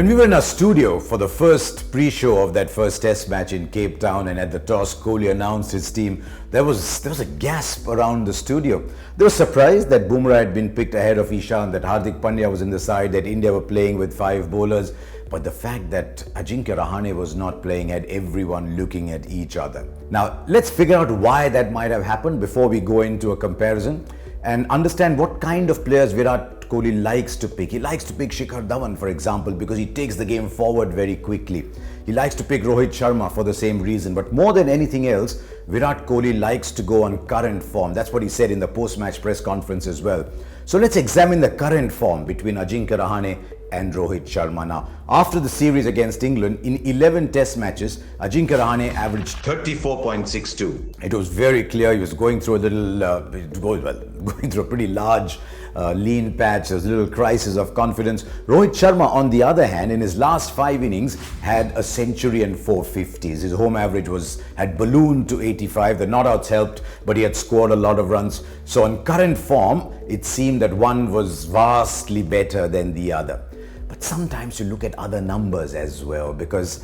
When we were in our studio for the first pre-show of that first test match in Cape Town, and at the toss Kohli announced his team, there was a gasp around the studio. They were surprised that Bumrah had been picked ahead of Ishan, that Hardik Pandya was in the side, that India were playing with 5 bowlers. But the fact that Ajinkya Rahane was not playing had everyone looking at each other. Now, let's figure out why that might have happened before we go into a comparison and understand what kind of players Virat Kohli likes to pick. He likes to pick Shikhar Dhawan, for example, because he takes the game forward very quickly. He likes to pick Rohit Sharma for the same reason. But more than anything else, Virat Kohli likes to go on current form. That's what he said in the post-match press conference as well. So let's examine the current form between Ajinkya Rahane and Rohit Sharma. Now, after the series against England, in 11 test matches, Ajinkya Rahane averaged 34.62. It was very clear he was going through going through a pretty large lean patch. There was a little crisis of confidence. Rohit Sharma, on the other hand, in his last 5 innings, had a century and 450s. His home average had ballooned to 85. The not outs helped, but he had scored a lot of runs. So on current form, it seemed that one was vastly better than the other. But sometimes you look at other numbers as well, because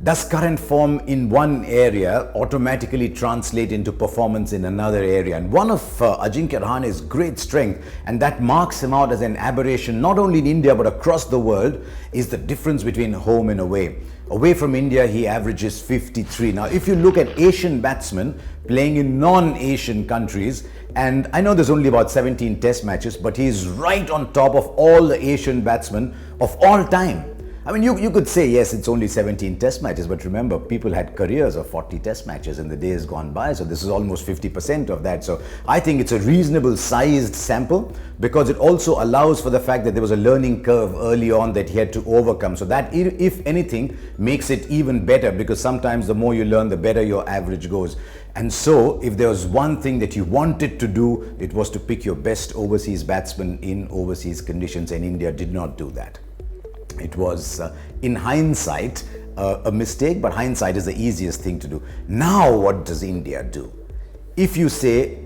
does current form in one area automatically translate into performance in another area? And one of Ajinkya Rahane's great strength, and that marks him out as an aberration not only in India but across the world, is the difference between home and away. Away from India, he averages 53. Now, if you look at Asian batsmen playing in non-Asian countries, and I know there's only about 17 test matches, but he's right on top of all the Asian batsmen of all time. I mean, you could say, yes, it's only 17 test matches, but remember, people had careers of 40 test matches in the days gone by, so this is almost 50% of that. So I think it's a reasonable sized sample, because it also allows for the fact that there was a learning curve early on that he had to overcome. So that, if anything, makes it even better, because sometimes the more you learn, the better your average goes. And so, if there was one thing that you wanted to do, it was to pick your best overseas batsman in overseas conditions, and India did not do that. It was, in hindsight, a mistake, but hindsight is the easiest thing to do. Now, what does India do? If you say,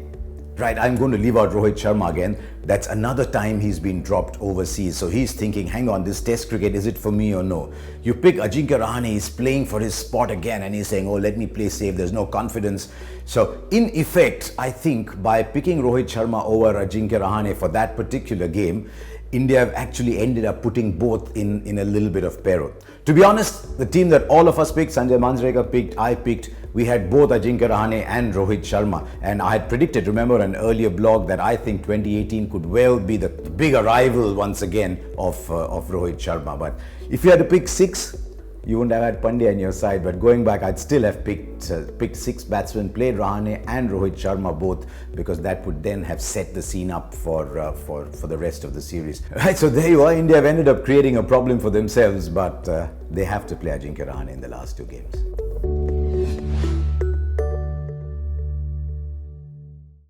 right, I'm going to leave out Rohit Sharma again, that's another time he's been dropped overseas. So he's thinking, hang on, this test cricket, is it for me or no? You pick Ajinkya Rahane, he's playing for his spot again, and he's saying, oh, let me play safe, there's no confidence. So in effect, I think by picking Rohit Sharma over Ajinkya Rahane for that particular game, India have actually ended up putting both in a little bit of peril. To be honest, the team that all of us picked, Sanjay Manjrekar picked, I picked, we had both Ajinkya Rahane and Rohit Sharma. And I had predicted, remember an earlier blog, that I think 2018 could well be the big arrival once again of Rohit Sharma. But if you had to pick 6, you wouldn't have had Pandya on your side, but going back, I'd still have picked 6 batsmen, played Rahane and Rohit Sharma both, because that would then have set the scene up for the rest of the series. Right, so there you are. India have ended up creating a problem for themselves, but they have to play Ajinkya Rahane in the last 2 games.